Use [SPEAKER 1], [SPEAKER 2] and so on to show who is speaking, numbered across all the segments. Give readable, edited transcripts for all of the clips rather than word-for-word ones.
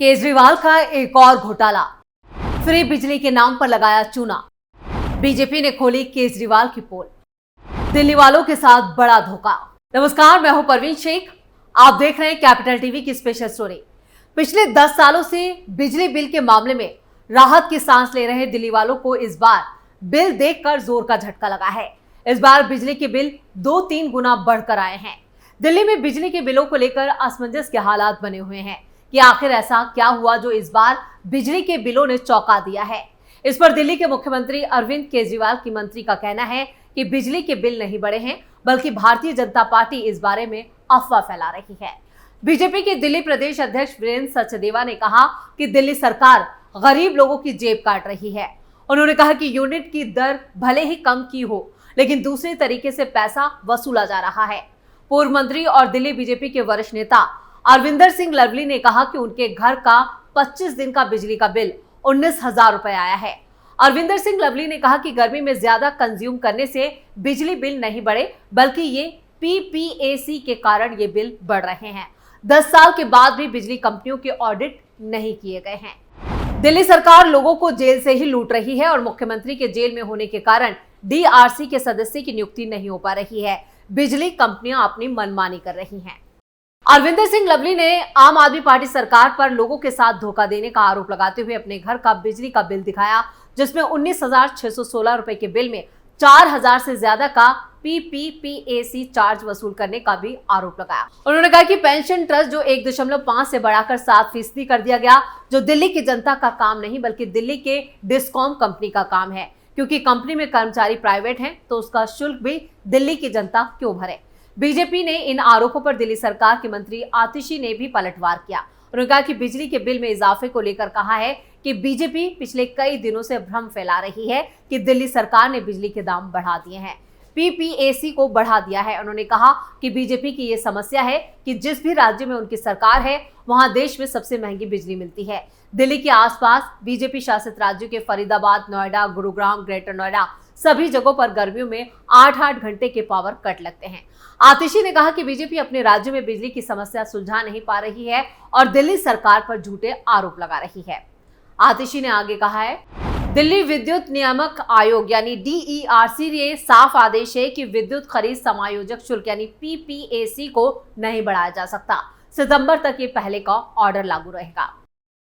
[SPEAKER 1] केजरीवाल का एक और घोटाला, फ्री बिजली के नाम पर लगाया चूना। बीजेपी ने खोली केजरीवाल की पोल, दिल्ली वालों के साथ बड़ा धोखा। नमस्कार, मैं हूं परवीन शेख, आप देख रहे हैं कैपिटल टीवी की स्पेशल स्टोरी। पिछले 10 सालों से बिजली बिल के मामले में राहत की सांस ले रहे दिल्ली वालों को इस बार बिल देखकर जोर का झटका लगा है। इस बार बिजली के बिल 2-3 गुना बढ़कर आए हैं। दिल्ली में बिजली के बिलों को लेकर असमंजस के हालात बने हुए हैं कि आखिर ऐसा क्या हुआ जो इस बार बिजली के बिलों ने चौंका दिया है। इस पर दिल्ली के मुख्यमंत्री अरविंद केजरीवाल की मंत्री का कहना है कि बिजली के बिल नहीं बढ़े हैं, बल्कि भारतीय जनता पार्टी इस बारे में अफवाह फैला रही है। बीजेपी के दिल्ली प्रदेश अध्यक्ष वीरेंद्र सचदेवा ने कहा कि दिल्ली सरकार गरीब लोगों की जेब काट रही है। उन्होंने कहा कि यूनिट की दर भले ही कम की हो, लेकिन दूसरे तरीके से पैसा वसूला जा रहा है। पूर्व मंत्री और दिल्ली बीजेपी के वरिष्ठ नेता अरविंदर सिंह लवली ने कहा कि उनके घर का 25 दिन का बिजली का बिल 19,000 रुपए आया है। अरविंदर सिंह लवली ने कहा कि गर्मी में ज्यादा कंज्यूम करने से बिजली बिल नहीं बढ़े, बल्कि ये पीपीएसी के कारण ये बिल बढ़ रहे हैं। 10 साल के बाद भी बिजली कंपनियों के ऑडिट नहीं किए गए हैं। दिल्ली सरकार लोगों को जेल से ही लूट रही है और मुख्यमंत्री के जेल में होने के कारण डीआरसी के सदस्य की नियुक्ति नहीं हो पा रही है। बिजली कंपनियां अपनी मनमानी कर रही हैं। अरविंदर सिंह लवली ने आम आदमी पार्टी सरकार पर लोगों के साथ धोखा देने का आरोप लगाते हुए अपने घर का बिजली का बिल दिखाया, जिसमें 19,616 रुपए के बिल में 4,000 से ज्यादा का पीपीएसी चार्ज वसूल करने का भी आरोप लगाया। उन्होंने कहा कि पेंशन ट्रस्ट जो 1.5 से बढ़ाकर 7% कर दिया गया, जो दिल्ली की जनता का काम नहीं बल्कि दिल्ली के डिस्कॉम कंपनी का काम है, क्योंकि कंपनी में कर्मचारी प्राइवेट हैं तो उसका शुल्क भी दिल्ली की जनता क्यों भरे। बीजेपी ने इन आरोपों पर दिल्ली सरकार के मंत्री आतिशी ने भी पलटवार किया। उन्होंने कहा कि बिजली के बिल में इजाफे को लेकर कहा है कि बीजेपी पिछले कई दिनों से भ्रम फैला रही है कि दिल्ली सरकार ने बिजली के दाम बढ़ा दिए हैं, पीपीएसी को बढ़ा दिया है। उन्होंने कहा कि बीजेपी की ये समस्या है कि जिस भी राज्य में उनकी सरकार है वहां देश में सबसे महंगी बिजली मिलती है। दिल्ली के आसपास बीजेपी शासित राज्यों के फरीदाबाद, नोएडा, गुरुग्राम, ग्रेटर नोएडा सभी जगहों पर गर्मियों में 8-8 घंटे के पावर कट लगते हैं। आतिशी ने कहा कि बीजेपी अपने राज्य में बिजली की समस्या सुलझा नहीं पा रही है और दिल्ली सरकार पर झूठे आरोप लगा रही है। आतिशी ने आगे कहा है, दिल्ली विद्युत नियामक आयोग यानी डीईआरसी ने साफ आदेश है कि विद्युत खरीद समायोजक शुल्क यानी पीपीएसी को नहीं बढ़ाया जा सकता। सितंबर तक ये पहले का ऑर्डर लागू रहेगा।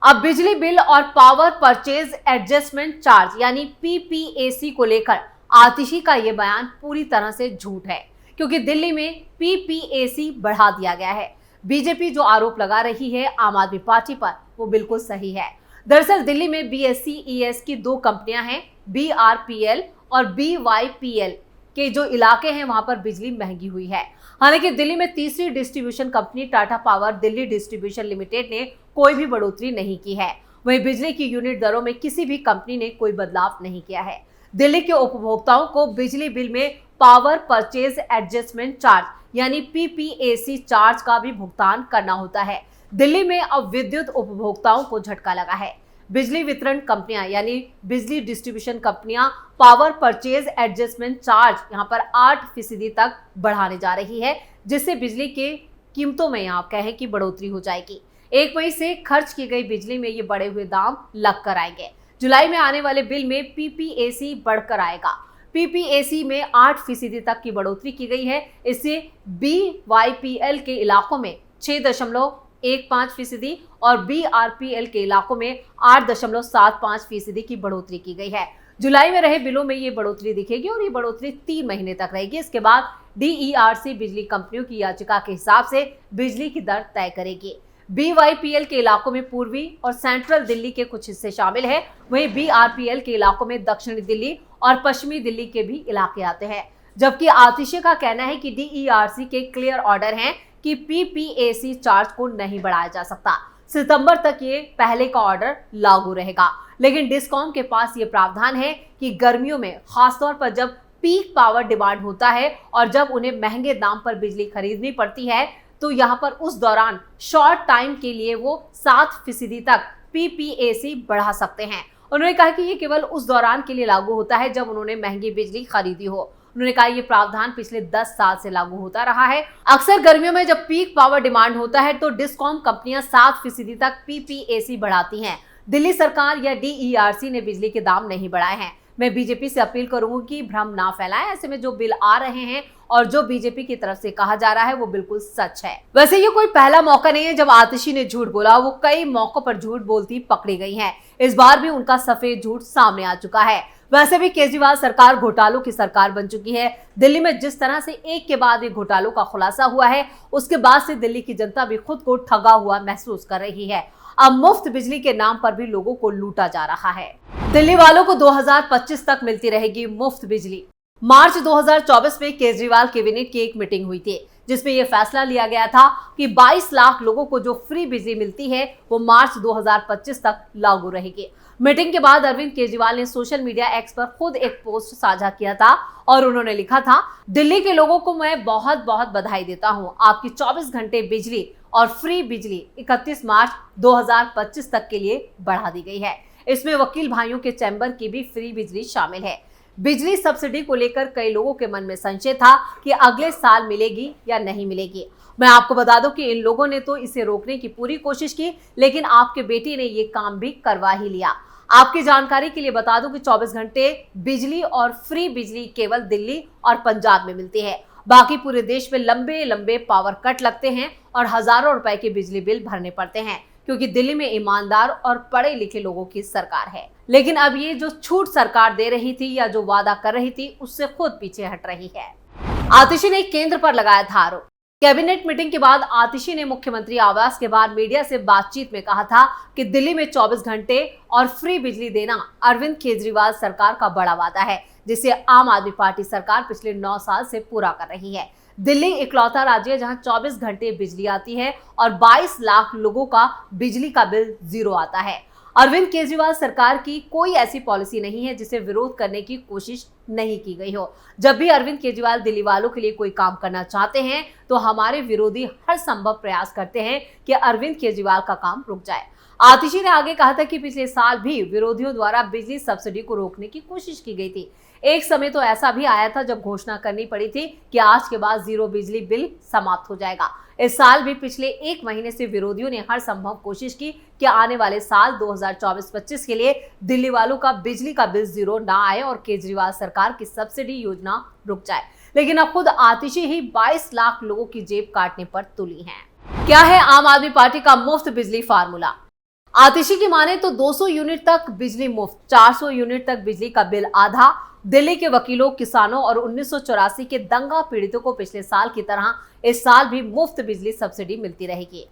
[SPEAKER 1] अब बिजली बिल और पावर परचेज एडजस्टमेंट चार्ज यानी पीपीएसी को लेकर आतिशी का यह बयान पूरी तरह से झूठ है, क्योंकि दिल्ली में पीपीएसी बढ़ा दिया गया है। बीजेपी जो आरोप लगा रही है आम आदमी पार्टी पर, वो बिल्कुल सही है। दरअसल दिल्ली में बीएससीईएस की 2 कंपनियां हैं, बीआरपीएल और बीवाईपीएल के जो इलाके हैं वहां पर बिजली महंगी हुई है। हालांकि दिल्ली में तीसरी distribution company Tata power Delhi distribution limited ने कोई भी बढ़ोतरी नहीं की है। वहीं बिजली की यूनिट दरों में किसी भी कंपनी ने कोई बदलाव नहीं किया है। दिल्ली के उपभोक्ताओं को बिजली बिल में पावर परचेज एडजस्टमेंट चार्ज यानी पीपीएसी चार्ज का भी भुगतान करना होता है। दिल्ली में अब विद्युत उपभोक्ताओं को झटका लगा है। बिजली वितरण कंपनियां यानी बिजली डिस्ट्रीब्यूशन कंपनियां पावर परचेज एडजस्टमेंट चार्ज यहां पर 8% तक बढ़ाने जा रही है, जिससे बिजली के कीमतों में आप कहें कि बढ़ोतरी हो जाएगी। 1 मई से खर्च की गई बिजली में ये बढ़े हुए दाम लग कर आएंगे। जुलाई में आने वाले बिल में पीपीएसी बढ़कर आएगा। पीपीएसी में 8% तक की बढ़ोतरी की गई है। इससे बीवाईपीएल के इलाकों में 6.15% और बीआरपीएल के इलाकों में 8.75% की बढ़ोतरी की गई है। जुलाई में रहे बिलों में ये बढ़ोतरी दिखेगी और ये बढ़ोतरी 3 महीने तक रहेगी। इसके बाद डीईआरसी बिजली कंपनियों की याचिका के हिसाब से बिजली की दर तय करेगी। बीवाईपीएल के इलाकों में पूर्वी और सेंट्रल दिल्ली के कुछ हिस्से शामिल हैं। वहीं बीआरपीएल के इलाकों में दक्षिणी दिल्ली और पश्चिमी दिल्ली के भी इलाके आते हैं। जबकि आतिशी का कहना है कि डीईआरसी के क्लियर ऑर्डर हैं कि पीपीएसी चार्ज को नहीं बढ़ाया जा सकता। सितंबर तक ये पहले का ऑर्डर लागू रहेगा, लेकिन डिस्कॉम के पास ये प्रावधान है कि गर्मियों में खासतौर पर जब पीक पावर डिमांड होता है और जब उन्हें महंगे दाम पर बिजली खरीदनी पड़ती है, तो यहाँ पर उस दौरान शॉर्ट टाइम के लिए वो 7% तक पीपीएसी बढ़ा सकते हैं। उन्होंने कहा कि ये केवल उस दौरान के लिए लागू होता है जब उन्होंने महंगी बिजली खरीदी हो। उन्होंने कहा ये प्रावधान पिछले 10 साल से लागू होता रहा है। अक्सर गर्मियों में जब पीक पावर डिमांड होता है तो डिस्कॉम कंपनियां 7% तक पीपीएसी बढ़ाती हैं। दिल्ली सरकार या डीईआरसी ने बिजली के दाम नहीं बढ़ाए हैं। मैं बीजेपी से अपील करूंगी कि भ्रम ना फैलाएं। ऐसे में जो बिल आ रहे हैं और जो बीजेपी की तरफ से कहा जा रहा है वो बिल्कुल सच है। वैसे ये कोई पहला मौका नहीं है जब आतिशी ने झूठ बोला, वो कई मौकों पर झूठ बोलती पकड़ी गई हैं। इस बार भी उनका सफेद झूठ सामने आ चुका है। वैसे भी केजरीवाल सरकार घोटालों की सरकार बन चुकी है। दिल्ली में जिस तरह से एक के बाद एक घोटालों का खुलासा हुआ है, उसके बाद से दिल्ली की जनता भी खुद को ठगा हुआ महसूस कर रही है। अब मुफ्त बिजली के नाम पर भी लोगों को लूटा जा रहा है। दिल्ली वालों को 2025 तक मिलती रहेगी मुफ्त बिजली। मार्च 2024 में केजरीवाल कैबिनेट की एक मीटिंग हुई थी जिसमें यह फैसला लिया गया था कि 22 लाख लोगों को जो फ्री बिजली मिलती है वो मार्च 2025 तक लागू रहेगी। मीटिंग के बाद अरविंद केजरीवाल ने सोशल मीडिया एक्स पर खुद एक पोस्ट साझा किया था और उन्होंने लिखा था, दिल्ली के लोगों को मैं बहुत बहुत बधाई देता हूं। आपकी 24 घंटे बिजली और फ्री बिजली 31 मार्च 2025 तक के लिए बढ़ा दी गई है। इसमें वकील भाइयों के चैम्बर की भी फ्री बिजली शामिल है। बिजली सब्सिडी को लेकर कई लोगों के मन में संशय था कि अगले साल मिलेगी या नहीं मिलेगी। मैं आपको बता दूं कि इन लोगों ने तो इसे रोकने की पूरी कोशिश की, लेकिन आपके बेटे ने ये काम भी करवा ही लिया। आपकी जानकारी के लिए बता दूं कि 24 घंटे बिजली और फ्री बिजली केवल दिल्ली और पंजाब में मिलती है। बाकी पूरे देश में लंबे लंबे पावर कट लगते हैं और हजारों रुपए के बिजली बिल भरने पड़ते हैं, क्योंकि दिल्ली में ईमानदार और पढ़े लिखे लोगों की सरकार है। लेकिन अब ये जो छूट सरकार दे रही थी या जो वादा कर रही थी उससे खुद पीछे हट रही है। आतिशी ने केंद्र पर लगाया था आरोप। कैबिनेट मीटिंग के बाद आतिशी ने मुख्यमंत्री आवास के बाद मीडिया से बातचीत में कहा था कि दिल्ली में 24 घंटे और फ्री बिजली देना अरविंद केजरीवाल सरकार का बड़ा वादा है, जिसे आम आदमी पार्टी सरकार पिछले 9 साल से पूरा कर रही है। दिल्ली इकलौता राज्य है जहां 24 घंटे बिजली आती है और 22 लाख लोगों का बिजली का बिल जीरो आता है। अरविंद केजरीवाल सरकार की कोई ऐसी पॉलिसी नहीं है जिसे विरोध करने की कोशिश नहीं की गई हो। जब भी अरविंद केजरीवाल दिल्ली वालों के लिए कोई काम करना चाहते हैं तो हमारे विरोधी हर संभव प्रयास करते हैं कि अरविंद केजरीवाल का काम रुक जाए। आतिशी ने आगे कहा था कि पिछले साल भी विरोधियों द्वारा बिजली सब्सिडी को रोकने की कोशिश की गई थी। एक समय तो ऐसा भी आया था जब घोषणा करनी पड़ी थी कि आज के बाद जीरो बिजली बिल समाप्त हो जाएगा। इस साल भी पिछले 1 महीने से विरोधियों ने हर संभव कोशिश की कि आने वाले साल 2024-25 के लिए दिल्ली वालों का बिजली का बिल जीरो ना आए और केजरीवाल सरकार की सब्सिडी योजना रुक जाए। लेकिन अब खुद आतिशी ही 22 लाख लोगों की जेब काटने पर तुली हैं। क्या है आम आदमी पार्टी का मुफ्त बिजली फार्मूला? आतिशी की माने तो 200 यूनिट तक बिजली मुफ्त, 400 यूनिट तक बिजली का बिल आधा। दिल्ली के वकीलों, किसानों और 1984 के दंगा पीड़ितों को पिछले साल की तरह इस साल भी मुफ्त बिजली सब्सिडी मिलती रहेगी।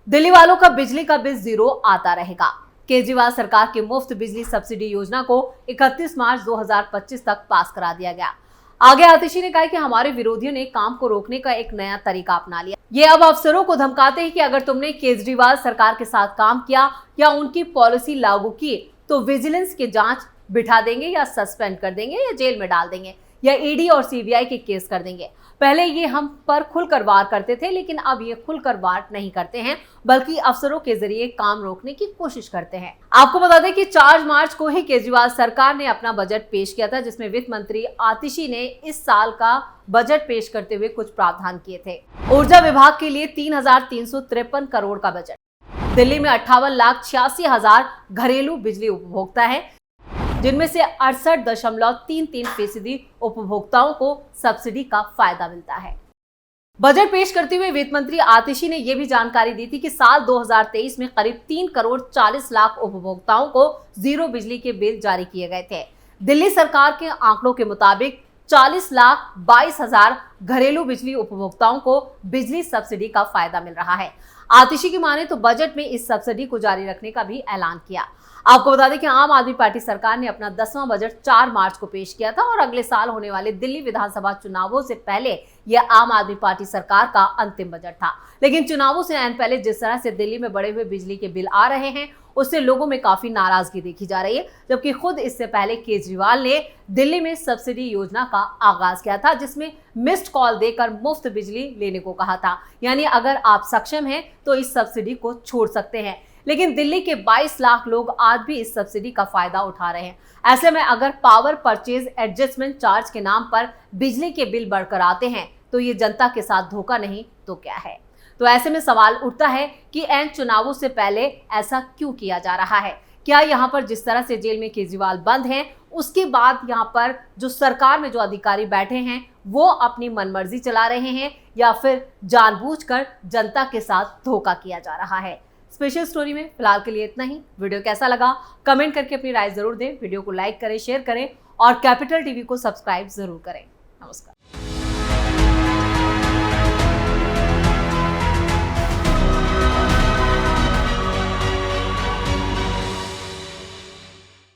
[SPEAKER 1] दिल्ली वालों का बिजली का बिल जीरो आता रहेगा। केजरीवाल सरकार की मुफ्त बिजली सब्सिडी योजना को 31 मार्च 2025 तक पास करा दिया गया। आगे आतिशी ने कहा कि हमारे विरोधियों ने काम को रोकने का एक नया तरीका अपना लिया। ये अब अफसरों को धमकाते हैं कि अगर तुमने केजरीवाल सरकार के साथ काम किया या उनकी पॉलिसी लागू की तो विजिलेंस की जांच बिठा देंगे या सस्पेंड कर देंगे या जेल में डाल देंगे या ईडी और सीबीआई के केस कर देंगे। पहले ये हम पर खुलकर वार करते थे, लेकिन अब ये खुलकर वार नहीं करते हैं, बल्कि अफसरों के जरिए काम रोकने की कोशिश करते हैं। आपको बता दें कि 4 मार्च को ही केजरीवाल सरकार ने अपना बजट पेश किया था, जिसमें वित्त मंत्री आतिशी ने इस साल का बजट पेश करते हुए कुछ प्रावधान किए थे। ऊर्जा विभाग के लिए 3,353 करोड़ का बजट। दिल्ली में 58,86,000 घरेलू बिजली उपभोक्ता है, जिनमें से 68.33% उपभोक्ताओं को सब्सिडी का फायदा मिलता है। बजट पेश करते हुए वित्त मंत्री आतिशी ने यह भी जानकारी दी थी कि साल 2023 में करीब 3 करोड़ 40 लाख उपभोक्ताओं को जीरो बिजली के बिल जारी किए गए थे। दिल्ली सरकार के आंकड़ों के मुताबिक 40,22,000 घरेलू बिजली उपभोक्ताओं को बिजली सब्सिडी का फायदा मिल रहा है। आतिशी की माने तो बजट में इस सब्सिडी को जारी रखने का भी ऐलान किया। आपको बता दें कि आम आदमी पार्टी सरकार ने अपना 10वां बजट 4 मार्च को पेश किया था और अगले साल होने वाले दिल्ली विधानसभा चुनावों से पहले यह आम आदमी पार्टी सरकार का अंतिम बजट था। लेकिन चुनावों से ऐन पहले जिस तरह से दिल्ली में बढ़े हुए बिजली के बिल आ रहे हैं, उससे लोगों में काफी नाराजगी देखी जा रही है। जबकि खुद इससे पहले केजरीवाल ने दिल्ली में सब्सिडी योजना का आगाज किया था, जिसमें मिस्ड कॉल देकर मुफ्त बिजली लेने को कहा था। यानी अगर आप सक्षम हैं तो इस सब्सिडी को छोड़ सकते हैं। लेकिन दिल्ली के 22 लाख लोग आज भी इस सब्सिडी का फायदा उठा रहे हैं। ऐसे में अगर पावर परचेज एडजस्टमेंट चार्ज के नाम पर बिजली के बिल बढ़कर आते हैं तो ये जनता के साथ धोखा नहीं तो क्या है। तो ऐसे में सवाल उठता है कि एन चुनावों से पहले ऐसा क्यों किया जा रहा है। क्या यहाँ पर जिस तरह से जेल में केजरीवाल बंद हैं, उसके बाद यहाँ पर जो सरकार में जो अधिकारी बैठे हैं वो अपनी मनमर्जी चला रहे हैं, या फिर जानबूझकर जनता के साथ धोखा किया जा रहा है। स्पेशल स्टोरी में फिलहाल के लिए इतना ही। वीडियो कैसा लगा कमेंट करके अपनी राय जरूर दें। वीडियो को लाइक करें, शेयर करें और कैपिटल टीवी को सब्सक्राइब जरूर करें। नमस्कार।